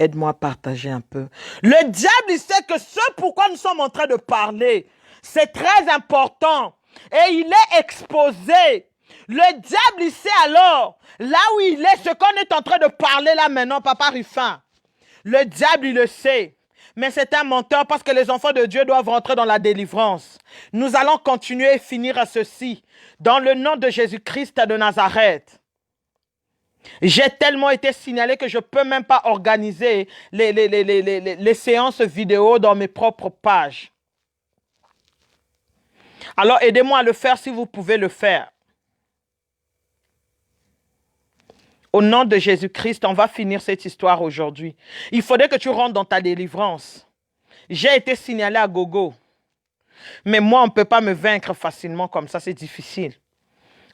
Aide-moi à partager un peu. Le diable, il sait que ce pourquoi nous sommes en train de parler, c'est très important. Et il est exposé. Le diable, il sait alors, là où il est, ce qu'on est en train de parler là maintenant, Papa Ruffin. Le diable, il le sait. Mais c'est un menteur parce que les enfants de Dieu doivent rentrer dans la délivrance. Nous allons continuer et finir à ceci. Dans le nom de Jésus-Christ de Nazareth. J'ai tellement été signalé que je ne peux même pas organiser les séances vidéo dans mes propres pages. Alors aidez-moi à le faire si vous pouvez le faire. Au nom de Jésus-Christ, on va finir cette histoire aujourd'hui. Il faudrait que tu rentres dans ta délivrance. J'ai été signalé à gogo. Mais moi, on ne peut pas me vaincre facilement comme ça, c'est difficile.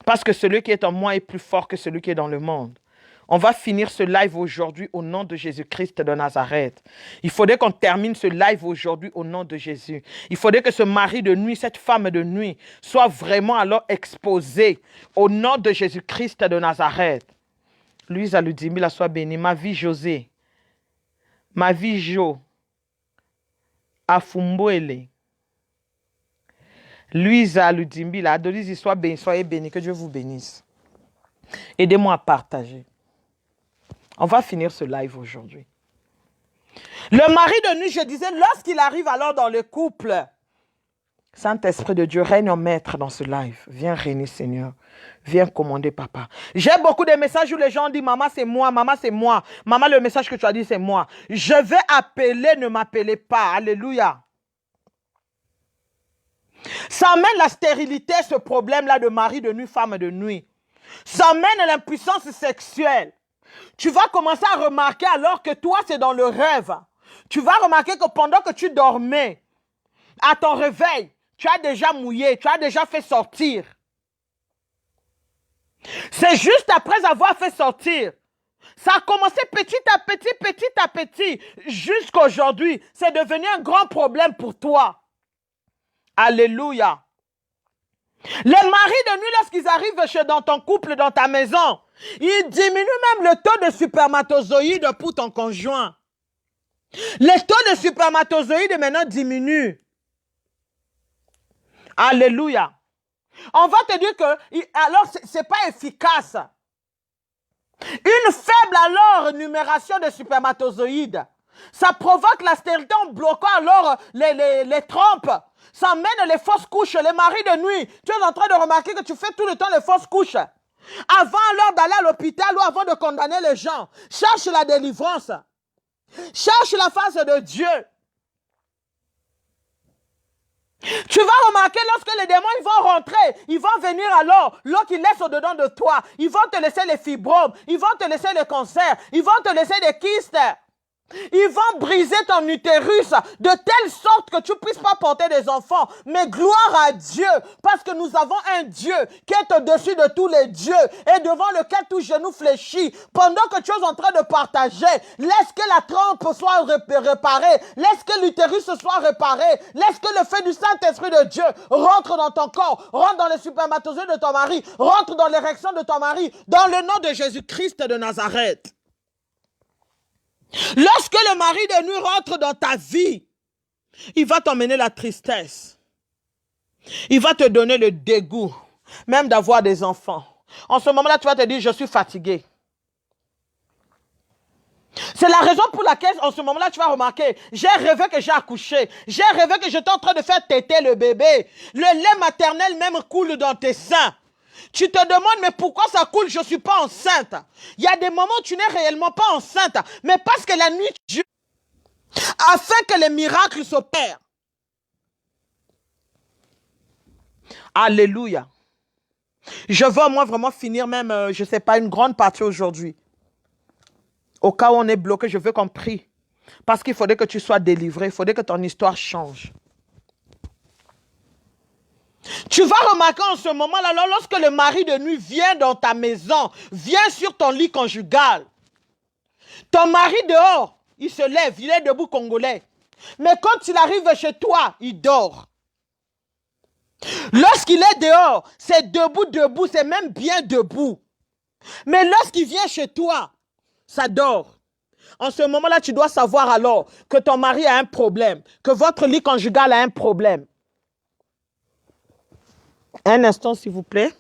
Parce que celui qui est en moi est plus fort que celui qui est dans le monde. On va finir ce live aujourd'hui au nom de Jésus-Christ de Nazareth. Il faudrait qu'on termine ce live aujourd'hui au nom de Jésus. Il faudrait que ce mari de nuit, cette femme de nuit, soit vraiment alors exposé au nom de Jésus-Christ de Nazareth. Louise Aludimila, soit bénie. Ma vie José. Ma vie Jo. Afumboele. Louise Aludimila, Adolis, soit bénie, soyez bénie, que Dieu vous bénisse. Aidez-moi à partager. On va finir ce live aujourd'hui. Le mari de nuit, je disais, lorsqu'il arrive alors dans le couple, Saint-Esprit de Dieu, règne en maître dans ce live. Viens régner, Seigneur. Viens commander, Papa. J'ai beaucoup de messages où les gens disent, maman, c'est moi, maman, c'est moi. Maman, le message que tu as dit, c'est moi. Je vais appeler, ne m'appelez pas. Alléluia. Ça amène la stérilité, ce problème-là de mari de nuit, femme de nuit. Ça amène l'impuissance sexuelle. Tu vas commencer à remarquer alors que toi, c'est dans le rêve. Tu vas remarquer que pendant que tu dormais, à ton réveil, tu as déjà mouillé, tu as déjà fait sortir. C'est juste après avoir fait sortir. Ça a commencé petit à petit, jusqu'à aujourd'hui. C'est devenu un grand problème pour toi. Alléluia. Les maris de nuit, lorsqu'ils arrivent dans ton couple, dans ta maison, ils diminuent même le taux de spermatozoïdes pour ton conjoint. Les taux de spermatozoïdes maintenant diminuent. Alléluia. On va te dire que, alors, ce n'est pas efficace. Une faible, alors, numération de spermatozoïdes, ça provoque la stérilité en bloquant, alors, les trompes. Ça mène les fausses couches, les maris de nuit. Tu es en train de remarquer que tu fais tout le temps les fausses couches. Avant, alors, d'aller à l'hôpital ou avant de condamner les gens, cherche la délivrance. Cherche la face de Dieu. Tu vas remarquer lorsque les démons ils vont rentrer, ils vont venir alors, qu'ils laissent au-dedans de toi. Ils vont te laisser les fibromes, ils vont te laisser les cancers, ils vont te laisser des kystes. Ils vont briser ton utérus de telle sorte que tu ne puisses pas porter des enfants. Mais gloire à Dieu, parce que nous avons un Dieu qui est au-dessus de tous les dieux et devant lequel tout genou fléchit. Pendant que tu es en train de partager, laisse que la trompe soit réparée, laisse que l'utérus soit réparé, laisse que le feu du Saint-Esprit de Dieu rentre dans ton corps, rentre dans les spermatozoïdes de ton mari, rentre dans l'érection de ton mari, dans le nom de Jésus-Christ de Nazareth. Lorsque le mari de nuit rentre dans ta vie, il va t'emmener la tristesse. Il va te donner le dégoût, même d'avoir des enfants. En ce moment-là, tu vas te dire, je suis fatigué. C'est la raison pour laquelle, en ce moment-là, tu vas remarquer, j'ai rêvé que j'ai accouché. J'ai rêvé que j'étais en train de faire téter le bébé. Le lait maternel même coule dans tes seins. Tu te demandes, mais pourquoi ça coule? Je ne suis pas enceinte. Il y a des moments où tu n'es réellement pas enceinte. Mais parce que la nuit, Dieu, afin que les miracles s'opèrent. Alléluia. Je veux moi vraiment finir même, je ne sais pas, une grande partie aujourd'hui. Au cas où on est bloqué, je veux qu'on prie. Parce qu'il faudrait que tu sois délivré. Il faudrait que ton histoire change. Tu vas remarquer en ce moment-là, lorsque le mari de nuit vient dans ta maison, vient sur ton lit conjugal, ton mari dehors, il se lève, il est debout congolais. Mais quand il arrive chez toi, il dort. Lorsqu'il est dehors, c'est debout, c'est même bien debout. Mais lorsqu'il vient chez toi, ça dort. En ce moment-là, tu dois savoir alors que ton mari a un problème, que votre lit conjugal a un problème. Un instant, s'il vous plaît.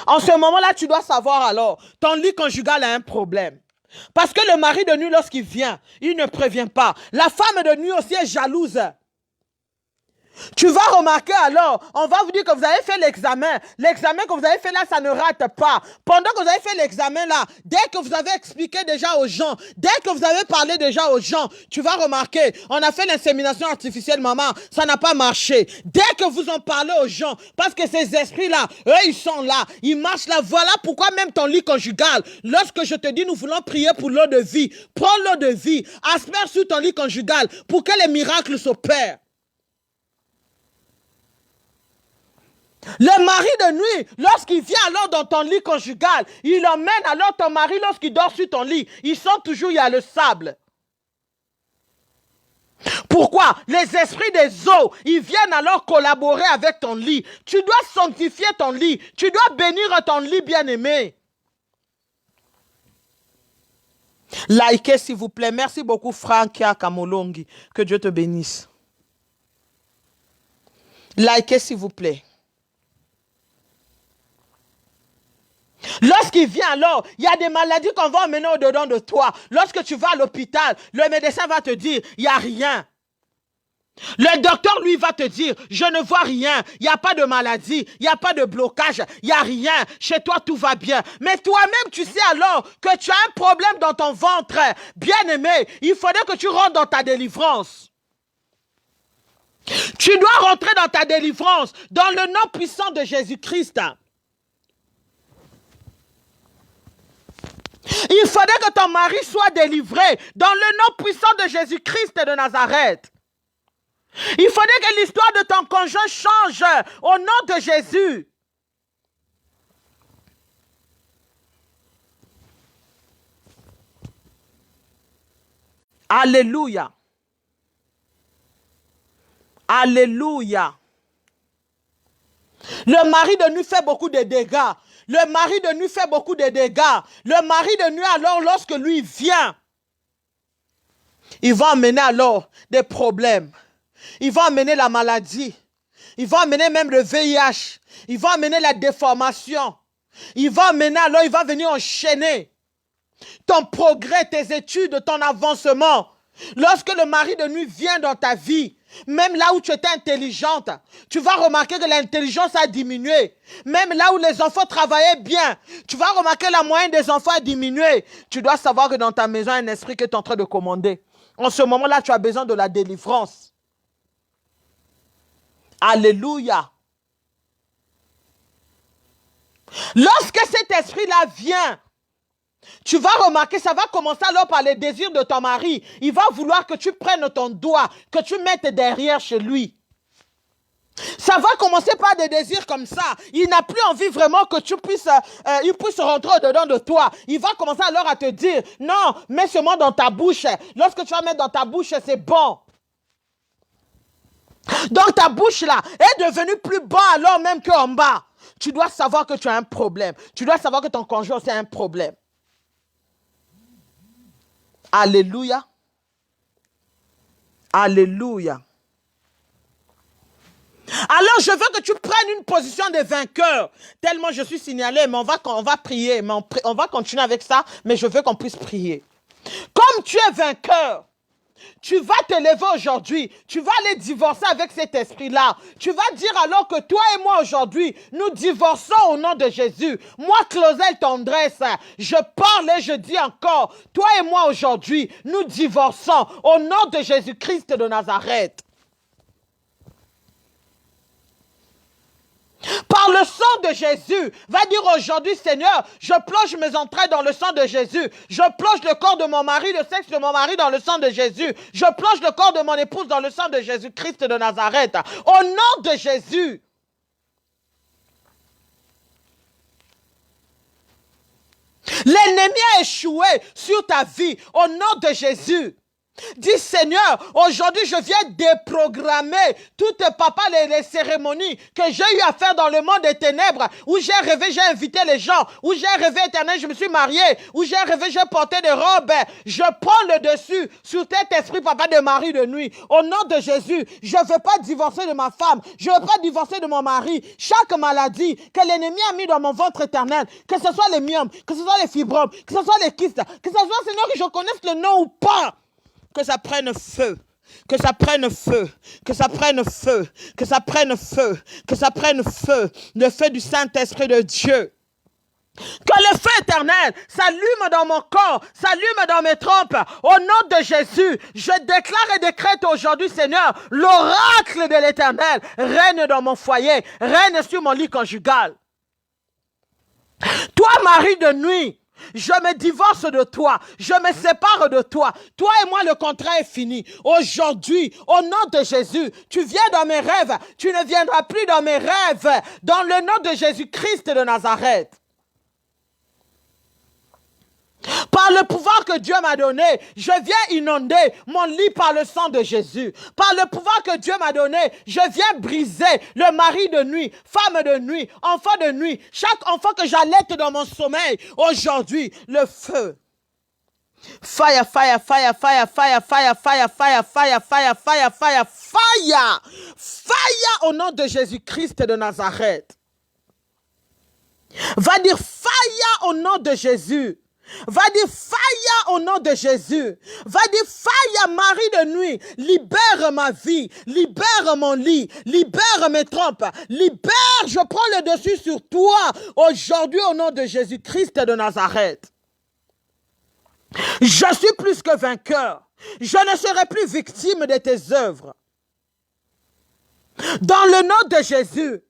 En ce moment-là, tu dois savoir alors, ton lit conjugal a un problème. Parce que le mari de nuit, lorsqu'il vient, il ne prévient pas. La femme de nuit aussi est jalouse. Tu vas remarquer alors, on va vous dire que vous avez fait l'examen. L'examen que vous avez fait là, ça ne rate pas. Pendant que vous avez fait l'examen là, dès que vous avez expliqué déjà aux gens, dès que vous avez parlé déjà aux gens, tu vas remarquer, on a fait l'insémination artificielle, maman, ça n'a pas marché. Dès que vous en parlez aux gens, parce que ces esprits-là, eux, ils sont là, ils marchent là. Voilà pourquoi même ton lit conjugal, lorsque je te dis, nous voulons prier pour l'eau de vie, prends l'eau de vie, asperge sur ton lit conjugal pour que les miracles s'opèrent. Le mari de nuit, lorsqu'il vient alors dans ton lit conjugal, il emmène alors ton mari lorsqu'il dort sur ton lit. Il sent toujours, il y a le sable. Pourquoi? Les esprits des eaux, ils viennent alors collaborer avec ton lit. Tu dois sanctifier ton lit. Tu dois bénir ton lit, bien-aimé. Likez, s'il vous plaît. Merci beaucoup, Frankia Kamolongi. Que Dieu te bénisse. Likez, s'il vous plaît. Lorsqu'il vient alors, il y a des maladies qu'on va emmener au-dedans de toi. Lorsque tu vas à l'hôpital, le médecin va te dire, il n'y a rien. Le docteur, lui, va te dire, je ne vois rien, il n'y a pas de maladie, il n'y a pas de blocage, il n'y a rien, chez toi, tout va bien. Mais toi-même, tu sais alors que tu as un problème dans ton ventre. Bien-aimé, il faudrait que tu rentres dans ta délivrance. Tu dois rentrer dans ta délivrance, dans le nom puissant de Jésus-Christ. Il faudrait que ton mari soit délivré dans le nom puissant de Jésus-Christ de Nazareth. Il faudrait que l'histoire de ton conjoint change au nom de Jésus. Alléluia. Alléluia. Le mari de nuit fait beaucoup de dégâts. Le mari de nuit fait beaucoup de dégâts. Le mari de nuit, alors, lorsque lui vient, il va amener alors des problèmes. Il va amener la maladie. Il va amener même le VIH. Il va amener la déformation. Il va amener alors, il va venir enchaîner ton progrès, tes études, ton avancement. Lorsque le mari de nuit vient dans ta vie, même là où tu étais intelligente, tu vas remarquer que l'intelligence a diminué. Même là où les enfants travaillaient bien, tu vas remarquer que la moyenne des enfants a diminué. Tu dois savoir que dans ta maison, il y a un esprit qui est en train de commander. En ce moment-là, tu as besoin de la délivrance. Alléluia. Lorsque cet esprit-là vient, tu vas remarquer, ça va commencer alors par les désirs de ton mari. Il va vouloir que tu prennes ton doigt, que tu mettes derrière chez lui. Ça va commencer par des désirs comme ça. Il n'a plus envie vraiment que tu puisses, il puisse rentrer au-dedans de toi. Il va commencer alors à te dire, non, mets seulement dans ta bouche. Lorsque tu vas mettre dans ta bouche, c'est bon. Donc ta bouche là est devenue plus bas alors même qu'en bas. Tu dois savoir que tu as un problème. Tu dois savoir que ton conjoint c'est un problème. Alléluia. Alléluia. Alors je veux que tu prennes une position de vainqueur. Tellement je suis signalé, mais on va prier. Mais on va continuer avec ça, mais je veux qu'on puisse prier. Comme tu es vainqueur, tu vas te lever aujourd'hui, tu vas aller divorcer avec cet esprit-là. Tu vas dire alors que toi et moi aujourd'hui, nous divorçons au nom de Jésus. Moi, Claudel Tendresse, je parle et je dis encore, toi et moi aujourd'hui, nous divorçons au nom de Jésus-Christ de Nazareth. Par le sang de Jésus, va dire aujourd'hui, Seigneur, je plonge mes entrailles dans le sang de Jésus. Je plonge le corps de mon mari, le sexe de mon mari dans le sang de Jésus. Je plonge le corps de mon épouse dans le sang de Jésus-Christ de Nazareth. Au nom de Jésus. L'ennemi a échoué sur ta vie au nom de Jésus. Dis Seigneur, aujourd'hui je viens déprogrammer toutes papa les cérémonies que j'ai eu à faire dans le monde des ténèbres, où j'ai rêvé, j'ai invité les gens, où j'ai rêvé éternel, je me suis marié, où j'ai rêvé, j'ai porté des robes. Je prends le dessus sur cet esprit papa de mari de nuit. Au nom de Jésus, je ne veux pas divorcer de ma femme, je ne veux pas divorcer de mon mari. Chaque maladie que l'ennemi a mis dans mon ventre éternel, que ce soit les myomes, que ce soit les fibromes, que ce soit les kystes, que ce soit Seigneur que je connaisse le nom ou pas, que ça prenne feu, que ça prenne feu, que ça prenne feu, que ça prenne feu, que ça prenne feu, le feu du Saint-Esprit de Dieu. Que le feu éternel s'allume dans mon corps, s'allume dans mes trompes. Au nom de Jésus, je déclare et décrète aujourd'hui, Seigneur, l'oracle de l'éternel règne dans mon foyer, règne sur mon lit conjugal. Toi, mari de nuit, je me divorce de toi, je me sépare de toi. Toi et moi, le contrat est fini. Aujourd'hui, au nom de Jésus, tu viens dans mes rêves, tu ne viendras plus dans mes rêves. Dans le nom de Jésus-Christ de Nazareth. Par le pouvoir que Dieu m'a donné, je viens inonder mon lit par le sang de Jésus. Par le pouvoir que Dieu m'a donné, je viens briser le mari de nuit, femme de nuit, enfant de nuit, chaque enfant que j'allaite dans mon sommeil. Aujourd'hui, le feu. Fire, fire, fire, fire, fire, fire, fire, fire, fire, fire, fire, fire, fire. Fire au nom de Jésus-Christ de Nazareth. Va dire fire au nom de Jésus. Va dire fire au nom de Jésus. Va dire fire, mari de nuit. Libère ma vie. Libère mon lit. Libère mes trompes. Libère, je prends le dessus sur toi. Aujourd'hui, au nom de Jésus-Christ de Nazareth. Je suis plus que vainqueur. Je ne serai plus victime de tes œuvres. Dans le nom de Jésus.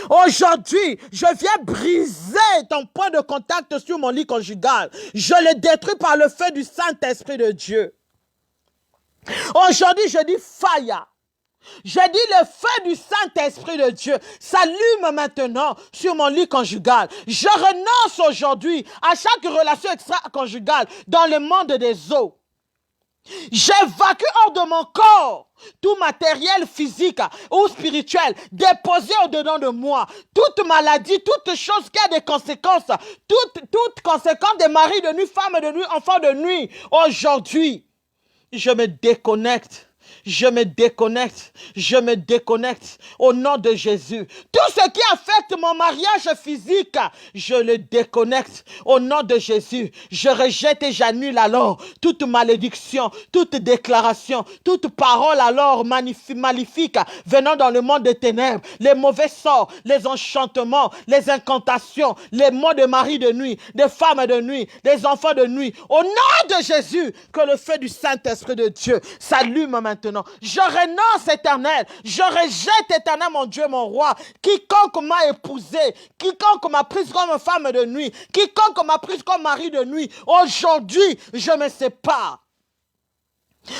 Aujourd'hui, je viens briser ton point de contact sur mon lit conjugal. Je le détruis par le feu du Saint-Esprit de Dieu. Aujourd'hui, je dis fire. Je dis le feu du Saint-Esprit de Dieu s'allume maintenant sur mon lit conjugal. Je renonce aujourd'hui à chaque relation extra-conjugale dans le monde des eaux. J'évacue hors de mon corps tout matériel physique ou spirituel déposé au-dedans de moi. Toute maladie, toute chose qui a des conséquences, toute conséquence des maris de nuit, femmes de nuit, enfants de nuit. Aujourd'hui, je me déconnecte. Je me déconnecte, je me déconnecte au nom de Jésus. Tout ce qui affecte mon mariage physique, je le déconnecte au nom de Jésus. Je rejette et j'annule alors toute malédiction, toute déclaration, toute parole alors maléfique venant dans le monde des ténèbres. Les mauvais sorts, les enchantements, les incantations, les mots de mari de nuit, des femmes de nuit, des enfants de nuit. Au nom de Jésus, que le feu du Saint-Esprit de Dieu s'allume maintenant. Je renonce, éternel. Je rejette, éternel, mon Dieu, mon roi. Quiconque m'a épousé, quiconque m'a prise comme femme de nuit, quiconque m'a prise comme mari de nuit, aujourd'hui, je me sépare.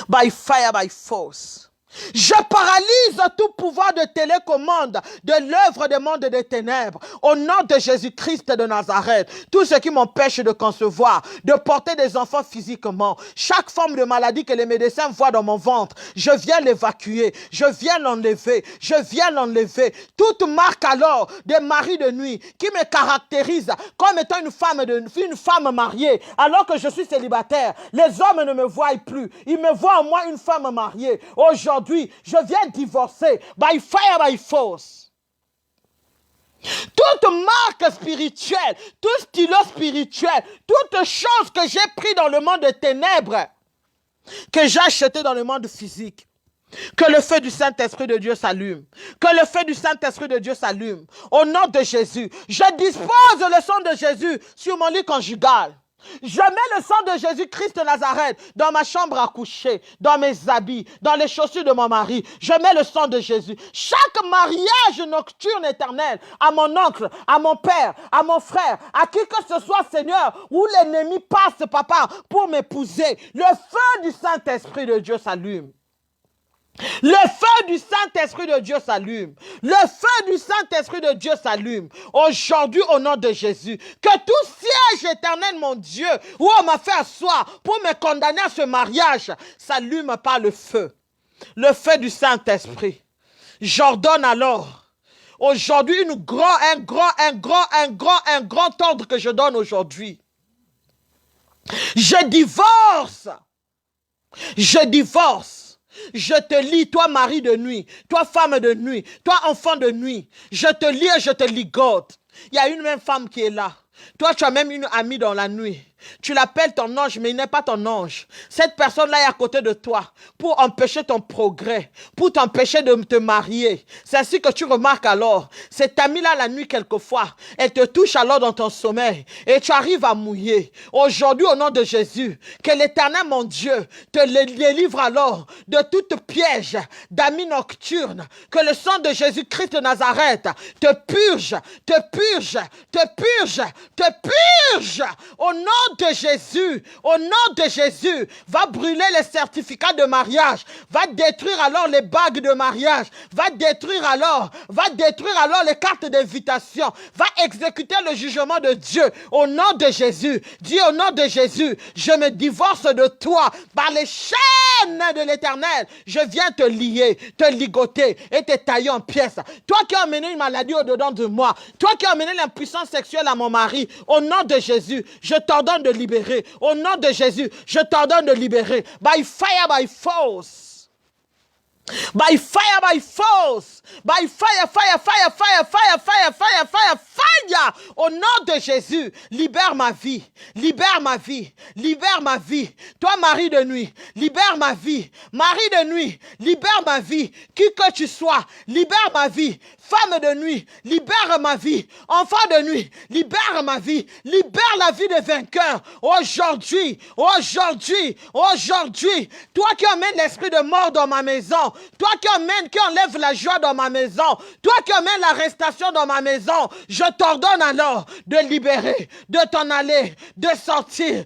By fire, by force. Je paralyse tout pouvoir de télécommande de l'œuvre des mondes des ténèbres au nom de Jésus-Christ de Nazareth. Tout ce qui m'empêche de concevoir, de porter des enfants physiquement, chaque forme de maladie que les médecins voient dans mon ventre, je viens l'évacuer, je viens l'enlever, je viens l'enlever. Toute marque alors des maris de nuit qui me caractérise comme étant une femme mariée alors que je suis célibataire. Les hommes ne me voient plus, ils me voient en moi une femme mariée. Aujourd'hui, je viens divorcer by fire, by force. Toute marque spirituelle, tout stylo spirituel, toute chose que j'ai pris dans le monde des ténèbres, que j'ai acheté dans le monde physique, que le feu du Saint-Esprit de Dieu s'allume. Que le feu du Saint-Esprit de Dieu s'allume. Au nom de Jésus, je dispose le sang de Jésus sur mon lit conjugal. Je mets le sang de Jésus-Christ de Nazareth dans ma chambre à coucher, dans mes habits, dans les chaussures de mon mari. Je mets le sang de Jésus. Chaque mariage nocturne éternel, à mon oncle, à mon père, à mon frère, à qui que ce soit, Seigneur, où l'ennemi passe, papa, pour m'épouser, le feu du Saint-Esprit de Dieu s'allume. Le feu du Saint-Esprit de Dieu s'allume. Le feu du Saint-Esprit de Dieu s'allume. Aujourd'hui, au nom de Jésus, que tout siège éternel, mon Dieu, où on m'a fait asseoir pour me condamner à ce mariage, s'allume par le feu. Le feu du Saint-Esprit. J'ordonne alors, aujourd'hui, un grand ordre que je donne aujourd'hui. Je divorce. Je divorce. Je te lie, toi mari de nuit, toi femme de nuit, toi enfant de nuit. Je te lie et je te ligote. Il y a une même femme qui est là. Toi, tu as même une amie dans la nuit. Tu l'appelles ton ange, mais il n'est pas ton ange. Cette personne-là est à côté de toi pour empêcher ton progrès, pour t'empêcher de te marier. C'est ainsi que tu remarques alors, cette amie-là la nuit quelquefois, elle te touche alors dans ton sommeil et tu arrives à mouiller. Aujourd'hui, au nom de Jésus, que l'Éternel, mon Dieu, te délivre alors de toute piège d'amis nocturnes. Que le sang de Jésus-Christ de Nazareth te purge, te purge, te purge, te purge. Au nom de Jésus, au nom de Jésus, va brûler les certificats de mariage, va détruire alors les bagues de mariage, va détruire alors les cartes d'invitation, va exécuter le jugement de Dieu au nom de Jésus. Dis au nom de Jésus, je me divorce de toi par les chaînes de l'Éternel. Je viens te lier, te ligoter et te tailler en pièces. Toi qui as amené une maladie au-dedans de moi, toi qui as amené l'impuissance sexuelle à mon mari, au nom de Jésus, je t'ordonne de libérer. Au nom de Jésus, je t'ordonne de libérer. By fire, by force. By fire, by force. By fire, fire, fire, fire, fire, fire, fire, fire, fire. Au nom de Jésus, libère ma vie. Libère ma vie. Libère ma vie. Toi, mari de nuit, libère ma vie. Mari de nuit, libère ma vie. Qui que tu sois, libère ma vie. Femme de nuit, libère ma vie. Enfant de nuit, libère ma vie. Libère la vie des vainqueurs. Aujourd'hui, aujourd'hui, aujourd'hui, toi qui emmènes l'esprit de mort dans ma maison, toi qui enlève la joie dans ma maison, toi qui emmènes l'arrestation dans ma maison, je t'ordonne alors de libérer, de t'en aller, de sortir,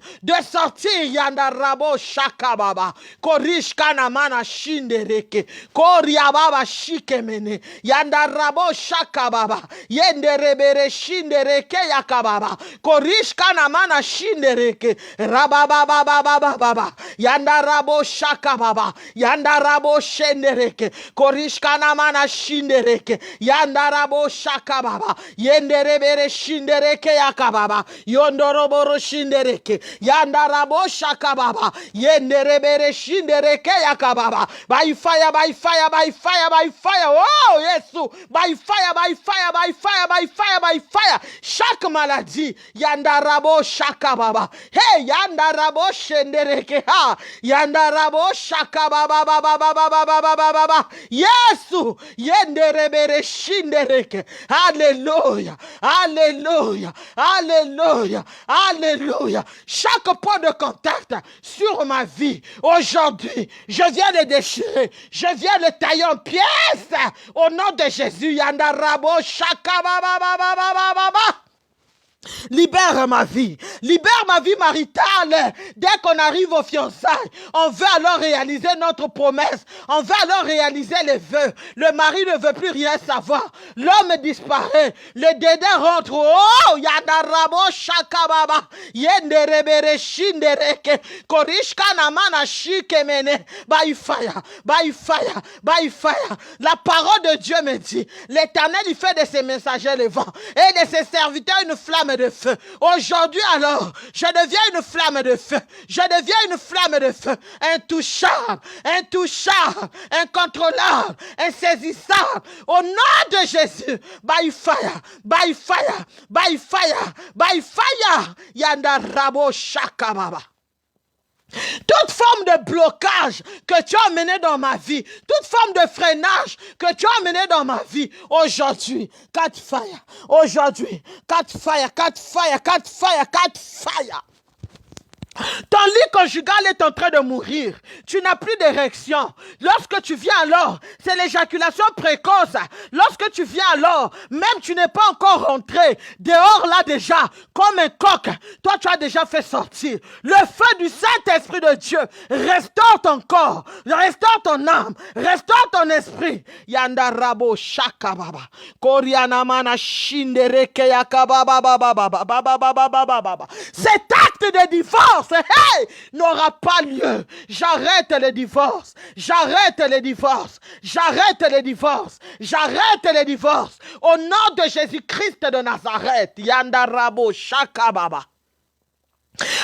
Yandarabo Shakababa, Korishkana Mana Shindereke, Koriababa Shikemene, Yandarabo Shakababa, Yenderebere Shindereke Yakababa, Korishkana Mana Shindereke, Rababababababa, Yandarabo Shakababa, Yandarabo Shendereke, Korishkana Mana Shindereke, Yandarabo Shakababa, Yenderebere Shindereke Yakababa, Yondoroboro Shindereke, Yandarabo Shakababa, Yenderebere Shindereke Yakababa, by fire, by fire, by fire, by fire, oh yes, by fire, by fire, by fire, by fire, by fire, chaque maladie, Yandarabo Shakababa, hey, Yandarabo Shendereke, ha, Yandarabo Shakababa, baba, baba, baba, baba, baba, Yesu, Yenderebere Shindereke, alléluia, alléluia, alléluia, alléluia, chaque point de contact sur ma vie, aujourd'hui, je viens le déchirer, je viens le tailler en pièces, au nom de Jésus, Yandarabo Shakababa, baba, baba, baba. Libère ma vie maritale. Dès qu'on arrive aux fiançailles, on veut alors réaliser notre promesse. On veut alors réaliser les vœux. Le mari ne veut plus rien savoir. L'homme disparaît. Le dédain rentre. Oh, Yadarabo Shakababa. Yenderebere Shindereke. Korishka Namana Shikemene. By fire, by fire, by fire. La parole de Dieu me dit, l'Éternel, il fait de ses messagers le vent et de ses serviteurs une flamme de feu. Aujourd'hui alors, je deviens une flamme de feu. Je deviens une flamme de feu. Intouchable, intouchable, incontrôlable, insaisissable. Au nom de Jésus. By fire, by fire, by fire, by fire. Yandarabo Shakababa. Toute forme de blocage que tu as mené dans ma vie, toute forme de freinage que tu as mené dans ma vie, aujourd'hui, catch fire. Aujourd'hui, catch fire, catch fire, catch fire, catch fire. Ton lit conjugal est en train de mourir. Tu n'as plus d'érection. Lorsque tu viens alors, c'est l'éjaculation précoce. Lorsque tu viens alors, même tu n'es pas encore rentré. Dehors là déjà, comme un coq, toi tu as déjà fait sortir. Le feu du Saint-Esprit de Dieu restaure ton corps, restaure ton âme, restaure ton esprit. Yandarabo shakababa. Korianamana shindereke yakababa baba baba baba baba baba. Cet acte de divorce hey, n'aura pas lieu. J'arrête les divorces. J'arrête les divorces. J'arrête les divorces. J'arrête les divorces. Au nom de Jésus-Christ de Nazareth. Yandarabo Shakababa.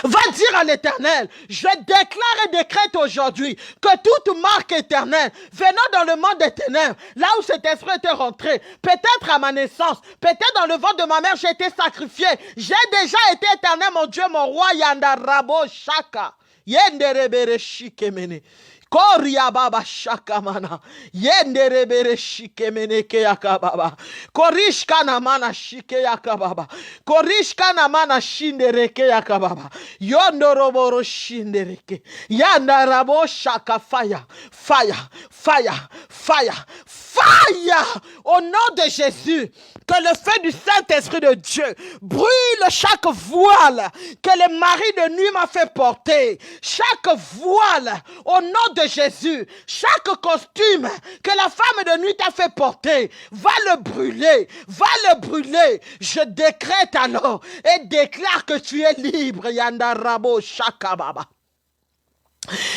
Va dire à l'Éternel, je déclare et décrète aujourd'hui que toute marque éternelle venant dans le monde des ténèbres, là où cet esprit était rentré, peut-être à ma naissance, peut-être dans le ventre de ma mère, j'ai été sacrifié. J'ai déjà été éternel, mon Dieu, mon roi, Yandarabo Shaka. Yenderebere Shikemene. Koria baba shakamana yendere bere shikemene ke yakababa korishka na mana shike yakababa korishka na mana shindere ke yakababa yondoroboro shindere ke yandarabo shaka fire fire fire fire fire au nom de Jésus. Que le feu du Saint-Esprit de Dieu brûle chaque voile que le mari de nuit m'a fait porter. Chaque voile au nom de Jésus. Chaque costume que la femme de nuit t'a fait porter. Va le brûler. Va le brûler. Je décrète alors et déclare que tu es libre. Yandarabo Shakababa.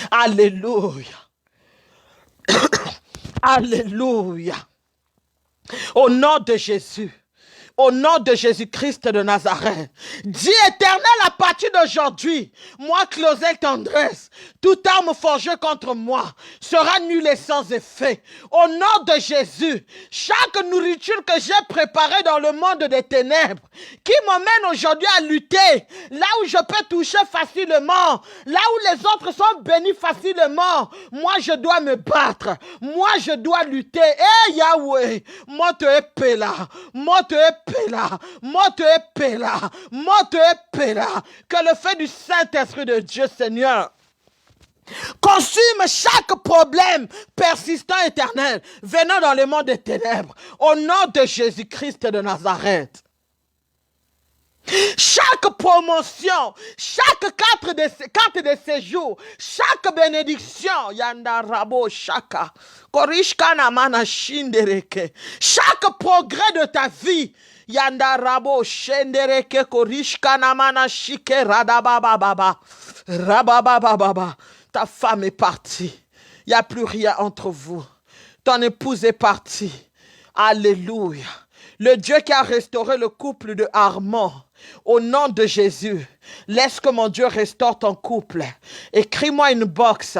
Alléluia. Alléluia. Au nom de Jésus, au nom de Jésus-Christ de Nazareth, dis Éternel, à partir d'aujourd'hui, moi, Claudel Tendresse, toute arme forgée contre moi sera nulle et sans effet. Au nom de Jésus, chaque nourriture que j'ai préparée dans le monde des ténèbres, qui m'emmène aujourd'hui à lutter, là où je peux toucher facilement, là où les autres sont bénis facilement, moi je dois me battre, moi je dois lutter. Eh Yahweh, mote epela, mote epela, mote epela, mote epela, que le feu du Saint-Esprit de Dieu, Seigneur, consume chaque problème persistant éternel venant dans le monde des ténèbres. Au nom de Jésus-Christ de Nazareth. Chaque promotion, chaque carte de séjour, chaque bénédiction, Yandarabo Shaka, Korishka Namana Shindereke, chaque progrès de ta vie, Yandarabo Shendereke, Korishka Namana Shike, Radabababa, Rababababa. Ta femme est partie. Il n'y a plus rien entre vous. Ton épouse est partie. Alléluia. Le Dieu qui a restauré le couple de Armand, au nom de Jésus, laisse que mon Dieu restaure ton couple. Écris-moi une box.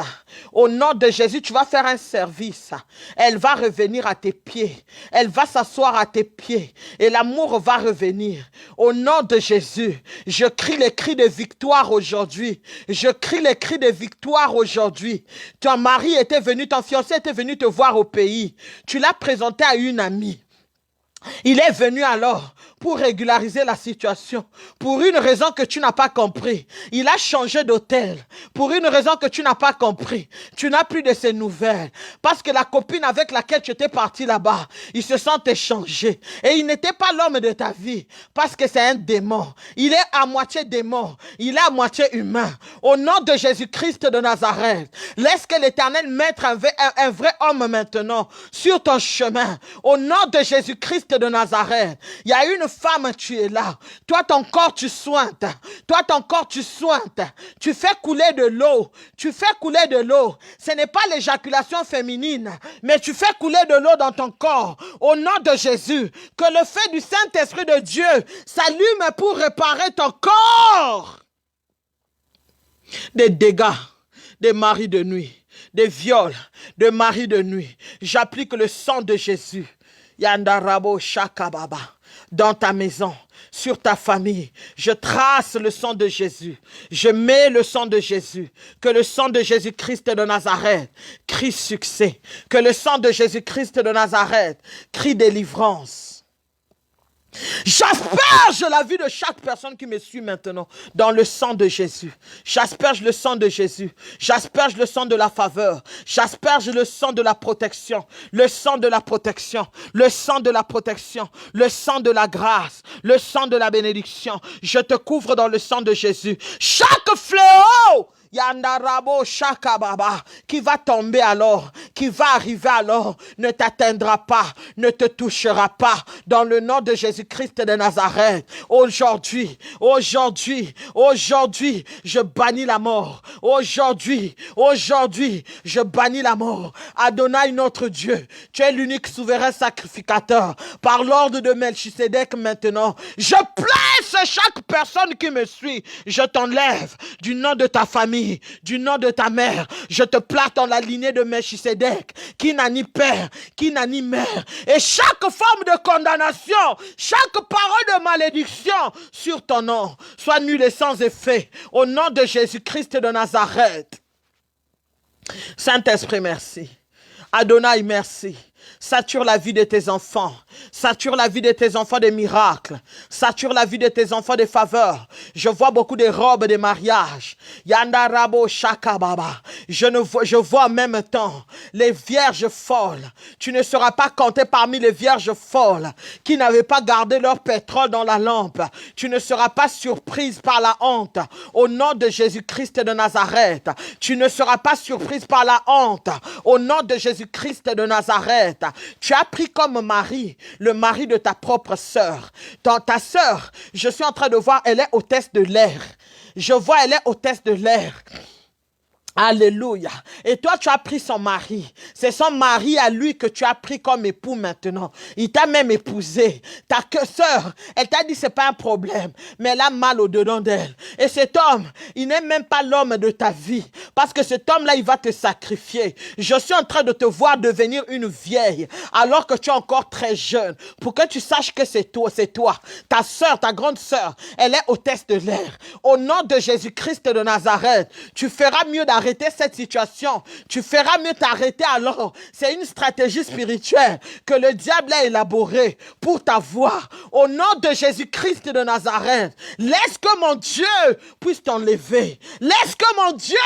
Au nom de Jésus, tu vas faire un service. Elle va revenir à tes pieds. Elle va s'asseoir à tes pieds. Et l'amour va revenir. Au nom de Jésus, je crie les cris de victoire aujourd'hui. Je crie les cris de victoire aujourd'hui. Ton mari était venu, ton fiancé était venu te voir au pays. Tu l'as présenté à une amie. Il est venu alors pour régulariser la situation, pour une raison que tu n'as pas compris. Il a changé d'hôtel, pour une raison que tu n'as pas compris. Tu n'as plus de ses nouvelles, parce que la copine avec laquelle tu étais parti là-bas, ils se sont échangés. Et il n'était pas l'homme de ta vie, parce que c'est un démon. Il est à moitié démon, il est à moitié humain. Au nom de Jésus-Christ de Nazareth, laisse que l'Éternel mette un vrai homme maintenant sur ton chemin. Au nom de Jésus-Christ de Nazareth, il y a une femme, tu es là. Toi, ton corps, tu sointes. Toi, ton corps, tu sointes. Tu fais couler de l'eau. Tu fais couler de l'eau. Ce n'est pas l'éjaculation féminine, mais tu fais couler de l'eau dans ton corps. Au nom de Jésus, que le feu du Saint-Esprit de Dieu s'allume pour réparer ton corps. Des dégâts, des maris de nuit, des viols, de maris de nuit. J'applique le sang de Jésus. Yandarabo Shakababa, dans ta maison, sur ta famille, je trace le sang de Jésus, je mets le sang de Jésus, que le sang de Jésus-Christ de Nazareth crie succès, que le sang de Jésus-Christ de Nazareth crie délivrance. J'asperge la vie de chaque personne qui me suit maintenant dans le sang de Jésus. J'asperge le sang de Jésus. J'asperge le sang de la faveur. J'asperge le sang de la protection. Le sang de la protection. Le sang de la protection. Le sang de la grâce. Le sang de la bénédiction. Je te couvre dans le sang de Jésus. Chaque fléau Yandarabo Shakababa, qui va tomber alors, qui va arriver alors, ne t'atteindra pas, ne te touchera pas, dans le nom de Jésus-Christ de Nazareth. Aujourd'hui, je bannis la mort. Aujourd'hui, je bannis la mort. Adonai, notre Dieu, tu es l'unique souverain sacrificateur. Par l'ordre de Melchisedec maintenant, je place chaque personne qui me suit, je t'enlève du nom de ta famille, du nom de ta mère, je te place dans la lignée de Melchisedec, qui n'a ni père, qui n'a ni mère. Et chaque forme de condamnation, chaque parole de malédiction sur ton nom, soit nulle et sans effet, au nom de Jésus-Christ de Nazareth. Saint-Esprit, merci. Adonai, merci. Sature la vie de tes enfants. Sature la vie de tes enfants des miracles. Sature la vie de tes enfants des faveurs. Je vois beaucoup de robes de mariage. Yandarabo Shakababa. Je vois en même temps les vierges folles. Tu ne seras pas compté parmi les vierges folles qui n'avaient pas gardé leur pétrole dans la lampe. Tu ne seras pas surprise par la honte. Au nom de Jésus-Christ de Nazareth. Tu ne seras pas surprise par la honte. Au nom de Jésus-Christ de Nazareth. Tu as pris comme mari le mari de ta propre sœur. Ta sœur, je suis en train de voir, elle est hôtesse de l'air. Je vois, elle est hôtesse de l'air. Alléluia. Et toi, tu as pris son mari. C'est son mari à lui que tu as pris comme époux maintenant. Il t'a même épousé. Ta sœur, elle t'a dit c'est pas un problème, mais elle a mal au-dedans d'elle. Et cet homme, il n'est même pas l'homme de ta vie. Parce que cet homme-là, il va te sacrifier. Je suis en train de te voir devenir une vieille, alors que tu es encore très jeune. Pour que tu saches que c'est toi. Ta sœur, ta grande sœur, elle est hôtesse de l'air. Au nom de Jésus-Christ de Nazareth, tu feras mieux d'arrêter cette situation. Tu feras mieux t'arrêter alors. C'est une stratégie spirituelle que le diable a élaborée pour t'avoir. Au nom de Jésus-Christ de Nazareth, laisse que mon Dieu puisse t'enlever. Laisse que mon Dieu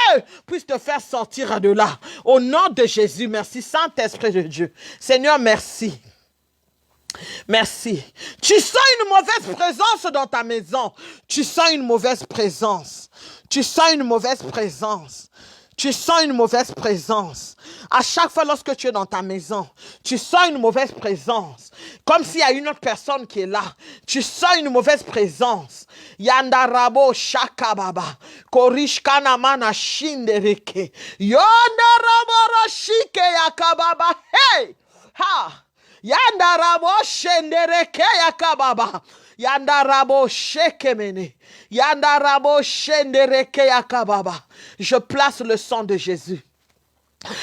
puisse te faire sortir de là. Au nom de Jésus, merci Saint-Esprit de Dieu. Seigneur, merci. Merci. Tu sens une mauvaise présence dans ta maison. Tu sens une mauvaise présence. Tu sens une mauvaise présence. Tu sens une mauvaise présence. À chaque fois lorsque tu es dans ta maison, tu sens une mauvaise présence. Comme s'il y a une autre personne qui est là. Tu sens une mauvaise présence. Yandarabo Shakababa. Korishkana mana shindereke. Yandarabo Roshike Yakababa. Hey! Ha! Yandarabo shendereke Yakababa. Yandarabo shekemene. Yandarabo shendereke yakababa. Je place le sang de Jésus.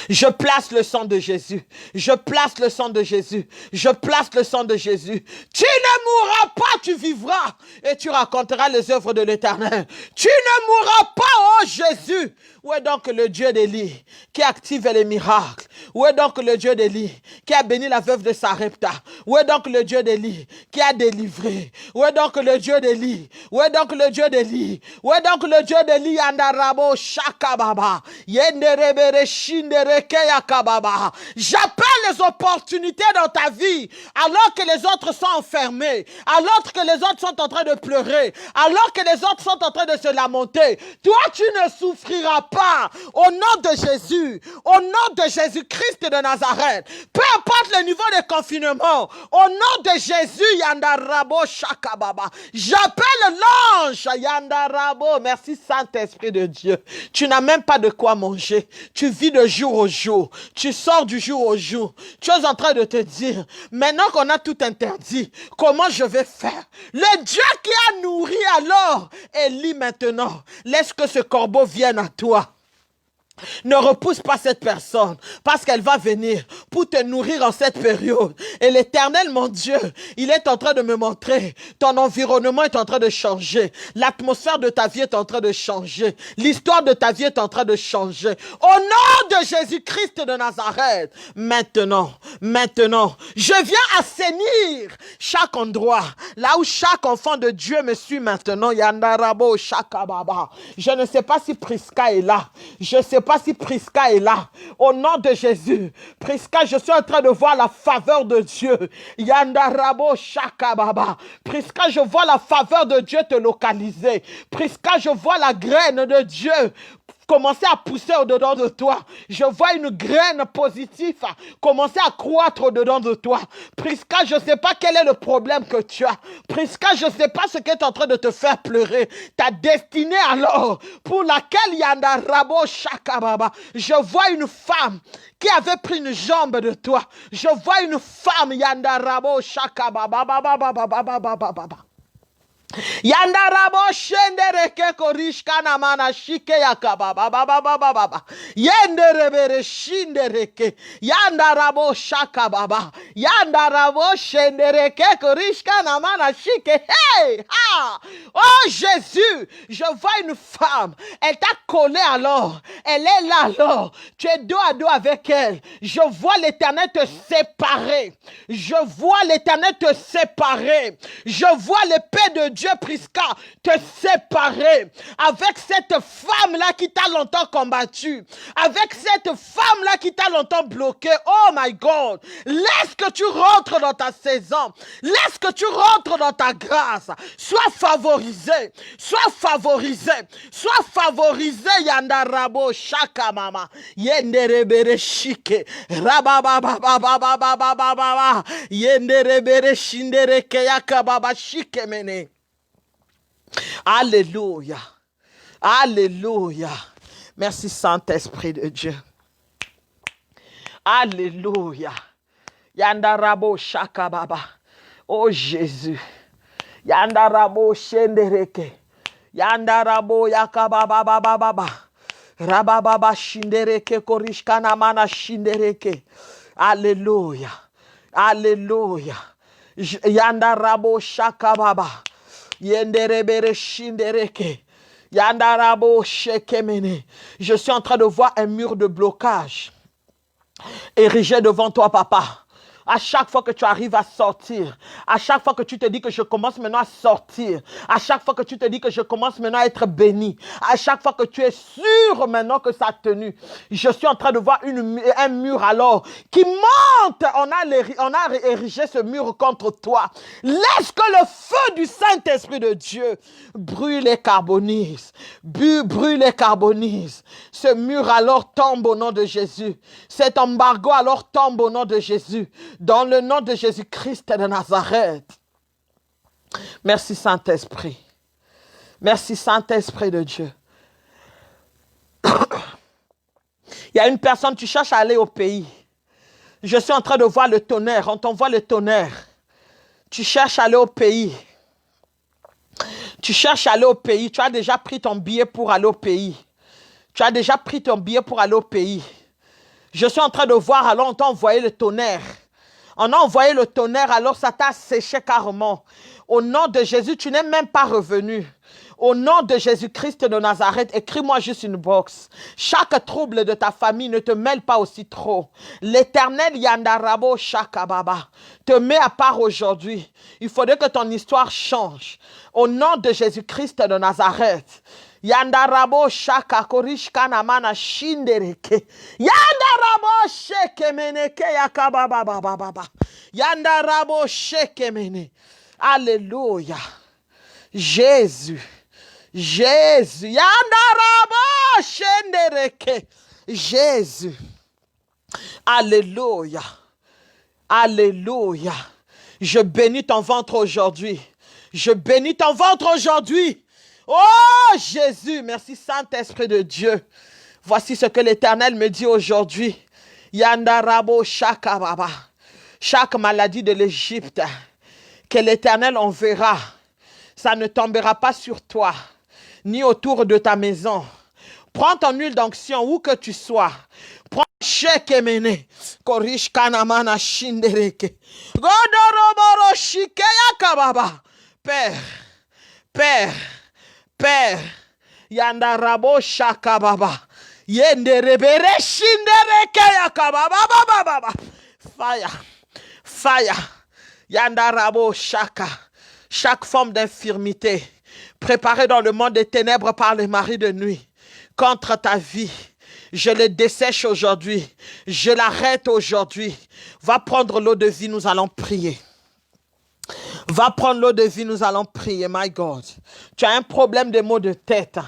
Je place le sang de Jésus. Je place le sang de Jésus. Je place le sang de Jésus. Tu ne mourras pas, tu vivras. Et tu raconteras les œuvres de l'Éternel. Tu ne mourras pas, oh Jésus. Où est donc le Dieu d'Élie qui active les miracles? Où est donc le Dieu d'Élie qui a béni la veuve de Sarepta? Où est donc le Dieu d'Élie qui a délivré? Où est donc le Dieu d'Élie? Où est donc le Dieu d'Élie? Où est donc le Dieu d'Élie? Yandarabo Shakababa. Yenderebere Shindereke Yakababa. J'appelle les opportunités dans ta vie alors que les autres sont enfermés, alors que les autres sont en train de pleurer, alors que les autres sont en train de se lamenter. Toi, tu ne souffriras pas. Au nom de Jésus, au nom de Jésus-Christ de Nazareth, peu importe le niveau de confinement, au nom de Jésus, Yandarabo Shakababa, j'appelle l'ange Yandarabo. Merci Saint-Esprit de Dieu. Tu n'as même pas de quoi manger. Tu vis de jour au jour. Tu sors du jour au jour. Tu es en train de te dire, maintenant qu'on a tout interdit, comment je vais faire? Le Dieu qui a nourri alors Élie maintenant, laisse que ce corbeau vienne à toi. Ne repousse pas cette personne parce qu'elle va venir pour te nourrir en cette période. Et l'Éternel, mon Dieu, il est en train de me montrer. Ton environnement est en train de changer. L'atmosphère de ta vie est en train de changer. L'histoire de ta vie est en train de changer. Au nom de Jésus-Christ de Nazareth, maintenant, je viens assainir chaque endroit. Là où chaque enfant de Dieu me suit maintenant. Yandarabo Shakababa. Je ne sais pas si Prisca est là. Je ne sais pas si Prisca est là. Au nom de Jésus. Prisca, je suis en train de voir la faveur de Dieu. Yandarabo Shakababa. Prisca, je vois la faveur de Dieu te localiser. Prisca, je vois la graine de Dieu commencer à pousser au-dedans de toi. Je vois une graine positive commencer à croître au-dedans de toi. Prisca, je ne sais pas quel est le problème que tu as. Prisca, je ne sais pas ce qui est en train de te faire pleurer. Ta destinée alors, pour laquelle Yanda Rabo Shakababa, je vois une femme qui avait pris une jambe de toi. Je vois une femme, Yanda Rabo Shakababa. Yandarabo shendereke korishkana mana shike yakaba baba baba baba yenderebere shindereke yandarabo shaka baba yandarabo shendereke korishkana mana shike hey ha oh Jésus, je vois une femme, elle t'a collé alors, elle est là alors, tu es dos à dos avec elle. Je vois l'Éternel te séparer, je vois l'Éternel te séparer, je vois l'épée de Dieu Prisca te séparer avec cette femme-là qui t'a longtemps combattu, avec cette femme-là qui t'a longtemps bloqué. Oh my God, laisse que tu rentres dans ta saison, laisse que tu rentres dans ta grâce. Sois favorisé, sois favorisé, sois favorisé. Yandarabo shaka mama yenderebere shike rababababababababa yenderebere shindereke yakababa shike mene. Alléluia. Alléluia. Merci Saint-Esprit de Dieu. Alléluia. Yandarabo shakababa. Oh Jésus. Yandarabo shendereke. Yandarabo yakabababababa. Rabababa shindereke korishkana mana shindereke. Alléluia. Alléluia. Yandarabo shakababa. Yenderebere shindereke. Yandarabo shekemene. Je suis en train de voir un mur de blocage érigé devant toi, papa. À chaque fois que tu arrives à sortir, à chaque fois que tu te dis que je commence maintenant à sortir, à chaque fois que tu te dis que je commence maintenant à être béni, à chaque fois que tu es sûr maintenant que ça a tenu, je suis en train de voir un mur alors qui monte. On a érigé ce mur contre toi. Laisse que le feu du Saint-Esprit de Dieu brûle et carbonise. Brûle et carbonise. Ce mur alors tombe au nom de Jésus. Cet embargo alors tombe au nom de Jésus. Dans le nom de Jésus-Christ de Nazareth. Merci Saint-Esprit. Merci Saint-Esprit de Dieu. Il y a une personne, tu cherches à aller au pays. Je suis en train de voir le tonnerre. On t'envoie le tonnerre. Tu cherches à aller au pays. Tu cherches à aller au pays. Tu as déjà pris ton billet pour aller au pays. Tu as déjà pris ton billet pour aller au pays. Je suis en train de voir, alors on t'a envoyé le tonnerre. On a envoyé le tonnerre, alors ça t'a séché carrément. Au nom de Jésus, tu n'es même pas revenu. Au nom de Jésus-Christ de Nazareth, écris-moi juste une box. Chaque trouble de ta famille ne te mêle pas aussi trop. L'Éternel Yandarabo Shakababa te met à part aujourd'hui. Il faudrait que ton histoire change. Au nom de Jésus-Christ de Nazareth. Yandarabo shaka korishka namana shindereke. Yandarabo shekemeneke yakabababababa. Yandarabo shekemene. Alléluia. Jésus. Jésus. Yandarabo shendereke. Jésus. Alléluia. Alléluia. Je bénis ton ventre aujourd'hui. Je bénis ton ventre aujourd'hui. Oh Jésus, merci Saint-Esprit de Dieu. Voici ce que l'Éternel me dit aujourd'hui. Yandarabo shakababa. Chaque maladie de l'Égypte que l'Éternel enverra, ça ne tombera pas sur toi, ni autour de ta maison. Prends ton huile d'onction où que tu sois. Prends chèque mené. Korish kanamana shindereke. Godoroboro shikeya kababa. Père, Père, Père. Yandarabo shakababa. Yenderebere shindereke yakababa. Fire, fire. Yandarabo shaka. Chaque forme d'infirmité préparée dans le monde des ténèbres par les maris de nuit contre ta vie, je le dessèche aujourd'hui. Je l'arrête aujourd'hui. Va prendre l'eau de vie, nous allons prier. Va prendre l'eau de vie, nous allons prier, my God. Tu as un problème de maux de tête.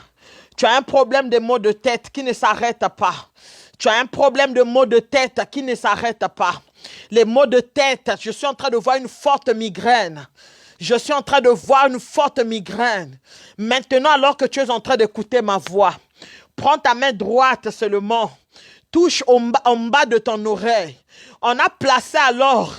Tu as un problème de maux de tête qui ne s'arrête pas. Tu as un problème de maux de tête qui ne s'arrête pas. Les maux de tête, je suis en train de voir une forte migraine. Je suis en train de voir une forte migraine. Maintenant, alors que tu es en train d'écouter ma voix, prends ta main droite seulement. Touche en bas de ton oreille. On a placé alors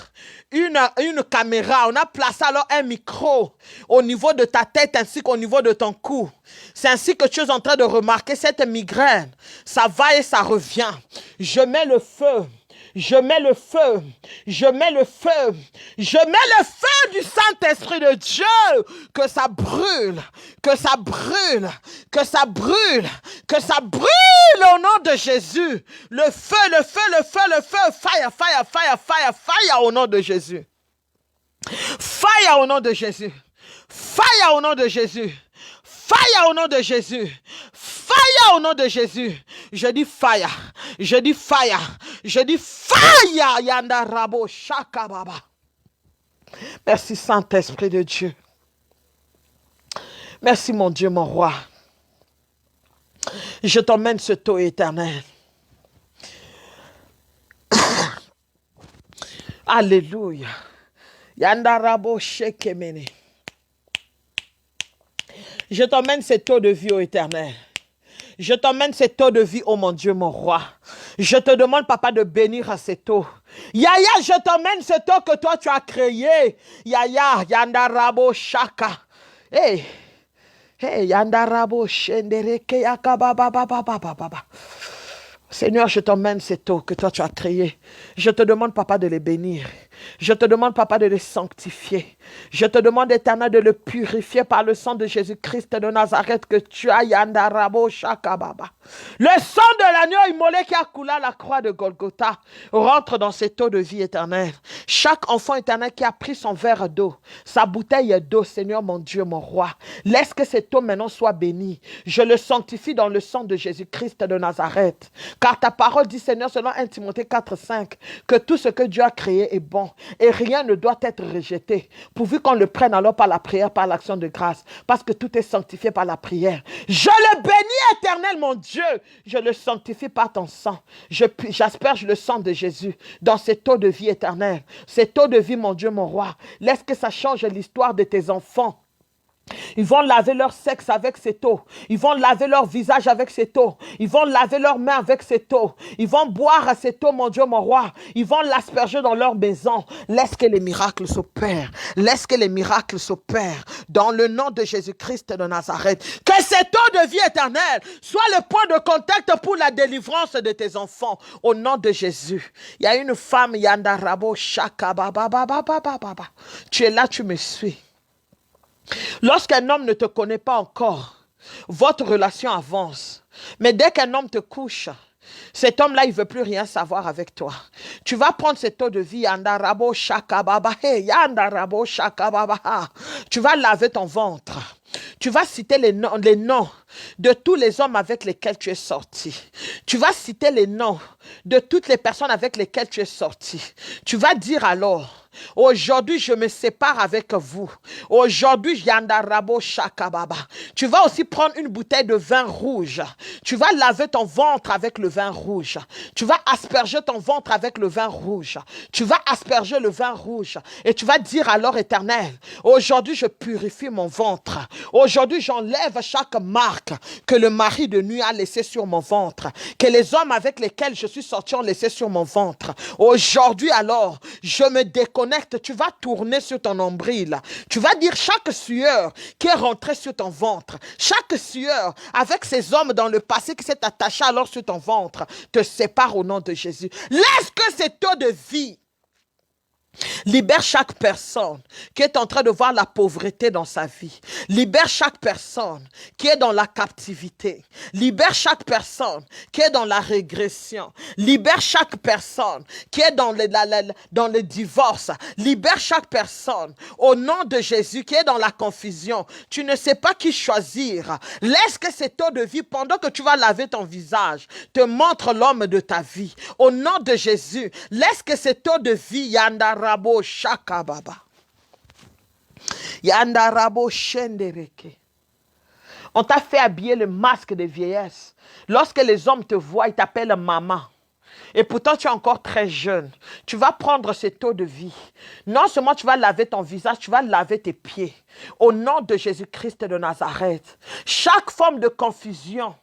une caméra. On a placé alors un micro au niveau de ta tête ainsi qu'au niveau de ton cou. C'est ainsi que tu es en train de remarquer cette migraine. Ça va et ça revient. Je mets le feu. Je mets le feu, je mets le feu, je mets le feu du Saint-Esprit de Dieu, que ça brûle, que ça brûle, que ça brûle, que ça brûle au nom de Jésus. Le feu, le feu, le feu, le feu, fire, fire, fire, fire, fire au nom de Jésus. Fire au nom de Jésus. Fire au nom de Jésus. Fire au nom de Jésus. Fire au nom de Jésus. Je dis fire. Je dis fire. Je dis fire. Yanda rabo shakababa. Merci Saint-Esprit de Dieu. Merci mon Dieu, mon roi. Je t'emmène ce taux éternel. Alléluia. Yanda rabo shekemene. Je t'emmène cette eau de vie au éternel. Je t'emmène cette eau de vie, oh mon Dieu, mon roi. Je te demande, papa, de bénir à cette eau. Yaya, je t'emmène cette eau que toi, tu as créée. Yaya, yandarabo shaka. Hey, hey, yandarabo shendereke yakababababababa. Seigneur, je t'emmène cette eau que toi, tu as créée. Je te demande, papa, de les bénir. Je te demande, papa, de les sanctifier. Je te demande, éternel, de le purifier par le sang de Jésus-Christ de Nazareth que tu as, yandarabo shakababa. Le sang de l'agneau immolé qui a coulé à la croix de Golgotha rentre dans cette eau de vie éternelle. Chaque enfant éternel qui a pris son verre d'eau, sa bouteille d'eau, Seigneur mon Dieu, mon roi, laisse que cette eau maintenant soit bénie. Je le sanctifie dans le sang de Jésus-Christ de Nazareth. Car ta parole dit, Seigneur, selon 1 Timothée 4,5, que tout ce que Dieu a créé est bon et rien ne doit être rejeté, pourvu qu'on le prenne alors par la prière, par l'action de grâce, parce que tout est sanctifié par la prière. Je le bénis, éternel, mon Dieu. Je le sanctifie par ton sang. J'asperge le sang de Jésus dans cette eau de vie éternelle. Cette eau de vie, mon Dieu, mon roi. Laisse que ça change l'histoire de tes enfants. Ils vont laver leur sexe avec cette eau. Ils vont laver leur visage avec cette eau. Ils vont laver leurs mains avec cette eau. Ils vont boire à cette eau, mon Dieu, mon roi. Ils vont l'asperger dans leur maison. Laisse que les miracles s'opèrent. Laisse que les miracles s'opèrent. Dans le nom de Jésus-Christ de Nazareth. Que cette eau de vie éternelle soit le point de contact pour la délivrance de tes enfants. Au nom de Jésus. Il y a une femme, Yandarabo Shaka. Tu es là, tu me suis. Lorsqu'un homme ne te connaît pas encore, votre relation avance. Mais dès qu'un homme te couche, cet homme-là, il ne veut plus rien savoir avec toi. Tu vas prendre cette eau de vie, yandarabo shakababa, yandarabo shakababa. Tu vas laver ton ventre. Tu vas citer les noms de tous les hommes avec lesquels tu es sorti. Tu vas citer les noms de toutes les personnes avec lesquelles tu es sorti. Tu vas dire alors, aujourd'hui, je me sépare avec vous. Aujourd'hui, yandarabo shakababa. Tu vas aussi prendre une bouteille de vin rouge. Tu vas laver ton ventre avec le vin rouge. Tu vas asperger ton ventre avec le vin rouge. Tu vas asperger le vin rouge. Et tu vas dire alors, Éternel, aujourd'hui, je purifie mon ventre. Aujourd'hui, j'enlève chaque marque que le mari de nuit a laissé sur mon ventre. Que les hommes avec lesquels je suis sorti ont laissé sur mon ventre. Aujourd'hui, alors, je me découvre connectes, tu vas tourner sur ton nombril. Tu vas dire chaque sueur qui est rentrée sur ton ventre, chaque sueur avec ces hommes dans le passé qui s'est attaché alors sur ton ventre, te sépare au nom de Jésus. Laisse que cette eau de vie libère chaque personne qui est en train de voir la pauvreté dans sa vie. Libère chaque personne qui est dans la captivité. Libère chaque personne qui est dans la régression. Libère chaque personne qui est dans le divorce. Libère chaque personne au nom de Jésus qui est dans la confusion. Tu ne sais pas qui choisir. Laisse que cette eau de vie, pendant que tu vas laver ton visage, te montre l'homme de ta vie. Au nom de Jésus, laisse que cette eau de vie, Yandarabo Shakababa, Yandarabo Shendereke. On t'a fait habiller le masque de vieillesse. Lorsque les hommes te voient, ils t'appellent maman. Et pourtant, tu es encore très jeune. Tu vas prendre cette eau de vie. Non seulement tu vas laver ton visage, tu vas laver tes pieds. Au nom de Jésus-Christ de Nazareth. Chaque forme de confusion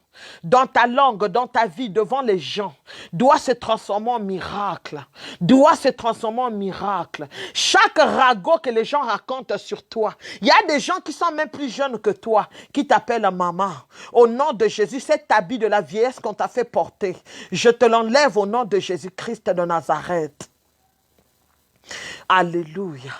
dans ta langue, dans ta vie, devant les gens, doit se transformer en miracle. Doit se transformer en miracle. Chaque ragot que les gens racontent sur toi, il y a des gens qui sont même plus jeunes que toi, qui t'appellent maman. Au nom de Jésus, cet habit de la vieillesse qu'on t'a fait porter, je te l'enlève au nom de Jésus-Christ de Nazareth. Alléluia.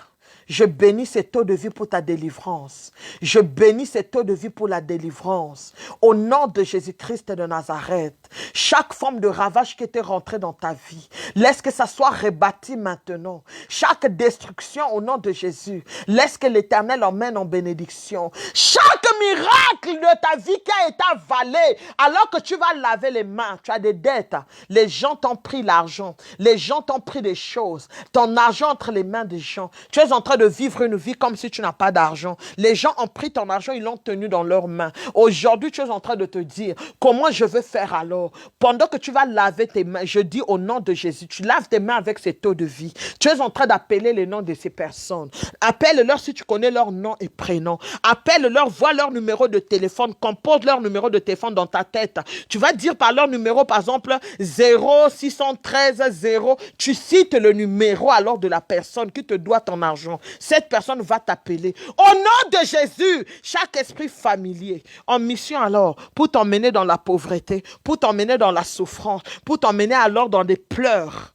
Je bénis cette eau de vie pour ta délivrance. Je bénis cette eau de vie pour la délivrance. Au nom de Jésus-Christ de Nazareth, chaque forme de ravage qui était rentrée dans ta vie, laisse que ça soit rebâti maintenant. Chaque destruction au nom de Jésus, laisse que l'Éternel emmène en bénédiction. Chaque miracle de ta vie qui a été avalé, alors que tu vas laver les mains, tu as des dettes. Les gens t'ont pris l'argent. Les gens t'ont pris des choses. Ton argent entre les mains des gens. Tu es en train de vivre une vie comme si tu n'as pas d'argent. Les gens ont pris ton argent, ils l'ont tenu dans leurs mains. Aujourd'hui, tu es en train de te dire, comment je veux faire alors? Pendant que tu vas laver tes mains, je dis au nom de Jésus, tu laves tes mains avec cette eau de vie. Tu es en train d'appeler les noms de ces personnes. Appelle-leur si tu connais leur nom et prénom. Appelle-leur, vois leur numéro de téléphone, compose leur numéro de téléphone dans ta tête. Tu vas dire par leur numéro, par exemple, 0613 0. Tu cites le numéro alors de la personne qui te doit ton argent. Cette personne va t'appeler. Au nom de Jésus, chaque esprit familier en mission alors pour t'emmener dans la pauvreté, pour t'emmener dans la souffrance, pour t'emmener alors dans des pleurs.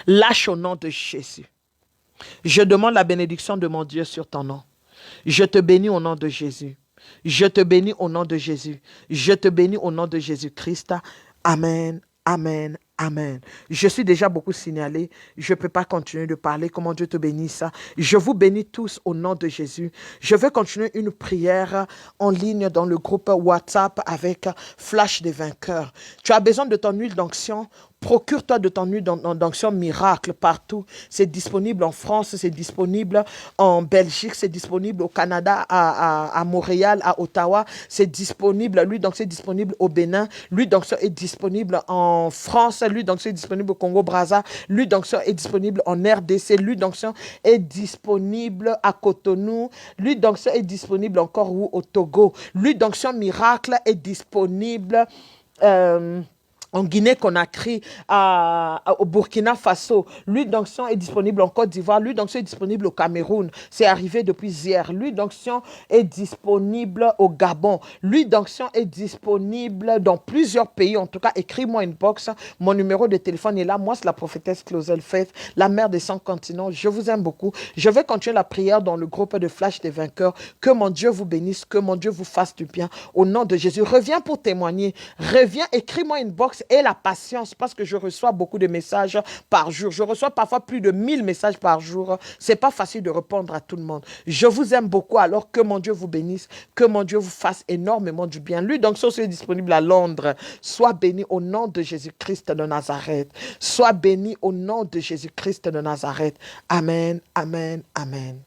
Lâche au nom de Jésus. Je demande la bénédiction de mon Dieu sur ton nom. Je te bénis au nom de Jésus. Je te bénis au nom de Jésus. Je te bénis au nom de Jésus-Christ. Amen, amen, amen. Je suis déjà beaucoup signalé. Je ne peux pas continuer de parler. Comment Dieu te bénisse. Je vous bénis tous au nom de Jésus. Je vais continuer une prière en ligne dans le groupe WhatsApp avec Flash des vainqueurs. Tu as besoin de ton huile d'onction. Procure-toi de ton huile d'onction miracle partout. C'est disponible en France, c'est disponible en Belgique, c'est disponible au Canada, à Montréal, à Ottawa. C'est disponible, l'huile d'onction est disponible au Bénin. L'huile d'onction est disponible en France. L'huile d'onction est disponible au Congo-Brazza. L'huile d'onction est disponible en RDC. L'huile d'onction est disponible à Cotonou. L'huile d'onction est disponible encore au Togo. L'huile d'onction miracle est disponible en Guinée-Conakry, au Burkina Faso. L'huile d'onction est disponible en Côte d'Ivoire. L'huile d'onction est disponible au Cameroun. C'est arrivé depuis hier. L'huile d'onction est disponible au Gabon. L'huile d'onction est disponible dans plusieurs pays. En tout cas, écris-moi une box. Mon numéro de téléphone est là. Moi, c'est la prophétesse Claudel Faith, la mère des 100 continents. Je vous aime beaucoup. Je vais continuer la prière dans le groupe de Flash des vainqueurs. Que mon Dieu vous bénisse. Que mon Dieu vous fasse du bien. Au nom de Jésus. Reviens pour témoigner. Reviens, écris-moi une box. Et la patience, parce que je reçois beaucoup de messages par jour. Je reçois parfois plus de 1000 messages par jour. C'est pas facile de répondre à tout le monde. Je vous aime beaucoup, alors que mon Dieu vous bénisse, que mon Dieu vous fasse énormément du bien. Lui, donc, ça, c'est disponible à Londres. Sois béni au nom de Jésus-Christ de Nazareth. Sois béni au nom de Jésus-Christ de Nazareth. Amen, amen, amen.